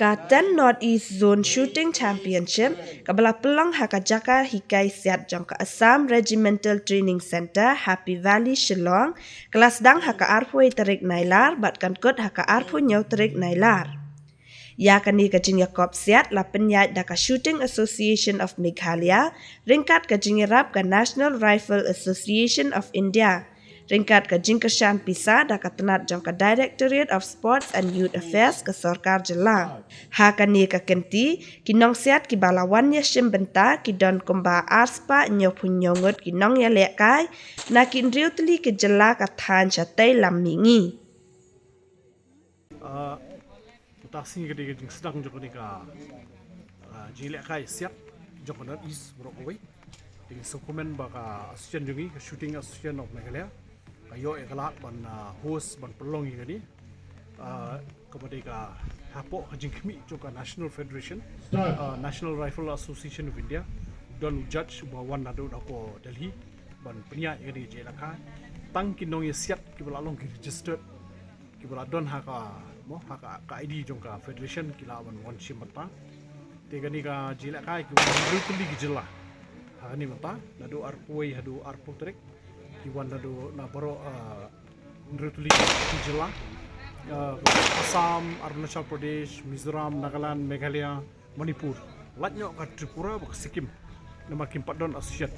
Katan Northeast Zone Shooting Championship kabala pelang haka jaka hikai siat jangka Assam Regimental Training Center Happy Valley Shillong kelas dang haka arpui terik nailar batkan kot haka arpui nyau terik nailar. Ya kani kajing Yakob siat la penyat daka Shooting Association of Meghalaya ringkat kajing rap ka National Rifle Association of India. Ringkat ke jingkesan pisa daka tenat jangka Directorate of Sports and Youth Affairs ke Sorkar Jela. Haka ni ke kenti, kinong siat ki balawan iashimbynta ki don kumba arspa nyopun nyongut kinong ya lekai, na kinriu teli ke Jela ka than chatai lam mingi. Mutasi ke dia sedang joko ni ka jilekai siap joko na is Brokaway. Dengan dokumen baka Association jungi ke Shooting Association of Meghalaya. Kayo ekalat ban host ban pelong ini ni kemudian ka hapo kajing kami juga National Federation National Rifle Association of India don judge bawan nado dako Delhi ban penia ini jelaka tang kinong siat kibala long ki registered kibala don haka haka ID jongka Federation kila ban wan simata tega ni ka jelaka kibala rutuli gijela hani mata nado arpoi hadu arpotrek Iwan nado na baro nrutuli Jela, Assam, Arunachal Pradesh, Mizoram, Nagaland, Meghalaya, Manipur. Latnyo ka Tripura bak Sikkim na makimpat don associate.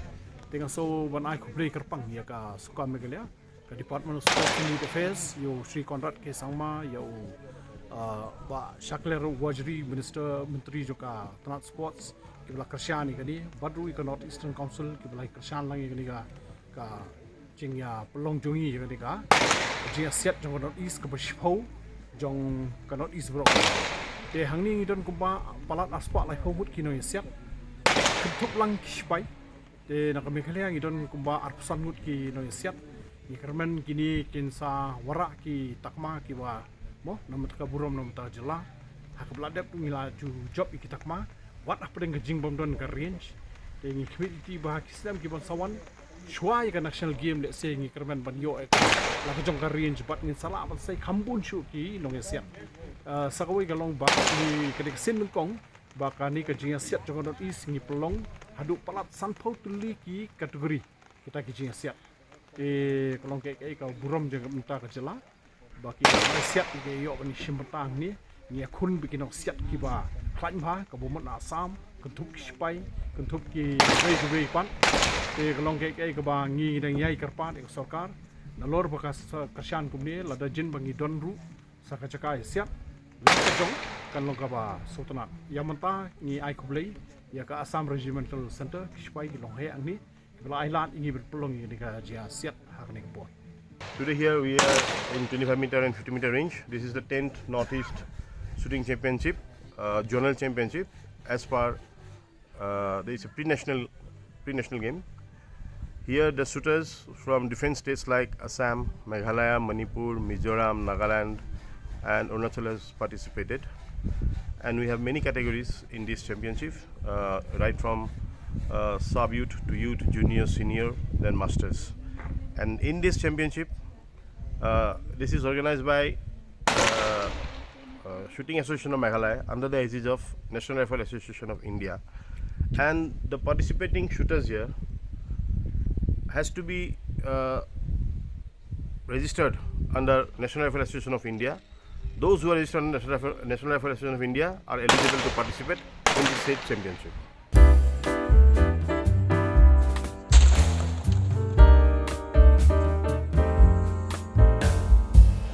Dengan so ban ai kublay kerpang ya ka suka Meghalaya ka Department of Sports and Youth Affairs yo Sri Conrad K Sangma yo ba Shakler Wajri Menteri joka Tanat Sports kibla Kershan ni kani Badru ka North Eastern Council kibla Kershan lang kani ka jingya pelong jungi jadi ka jingya siat jong North East ke Bashpau jong ke North East bro te hangni don kumpa palat aspa lai homut kino siat ketup lang kispai te nak Meghalaya ngidon kumpa arpusan ngut ki no siat ni kermen kini kinsa warak ki takma ki wa mo namat ka burom namat Jela hak bladep ngila ju job ki takma wat apa dengan jing bom don ka range te ngi community bah Islam ki bon sawan Shwai ka national game let's say ngi kerman ban yo la ka jong ka range bat ngin sala ban sai khambun shu ki nong siat sakawai ka long ba ni kedik sin kong ba ka ni ka jinga siat jong North East ngi pelong hadu palat sanpau tuli ki kategori kita ki jinga siat kalong ke ka burom jeng minta ka Jela ba ki siat ki yo ni shimbata ni ni khun bikin ok siat ki ba klan ba ka bomot na Assam kentup ki spai kentup ki wei pan kalong ke ba ngi dang yai kerpan ek Sorkar nalor bakas Kershan kumni lada jin bangi donru saka cakai siap jong kan long ka ba sultanat yamanta ngi ai kublai ya ka Assam Regimental Center kispai ki long he angni bela island ingi berpelong ni ka jia siap hak ni bo. Today here we are in 25 meter and 50 meter range. This is the 10th Northeast Shooting Championship, Zonal Championship. As per there is a pre-national game. Here the shooters from different states like Assam, Meghalaya, Manipur, Mizoram, Nagaland and Arunachal has participated. And we have many categories in this championship, right from sub-youth to youth, junior, senior, then masters. And in this championship, this is organized by Shooting Association of Meghalaya under the aegis of National Rifle Association of India. And the participating shooters here has to be registered under National Rifle Association of India. Those who are registered under National Rifle Association of India are eligible to participate in this state championship.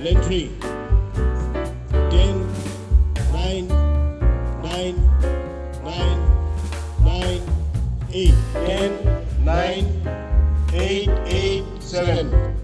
Lane 3 10 9 9 9 9 8 10 9 8 8 7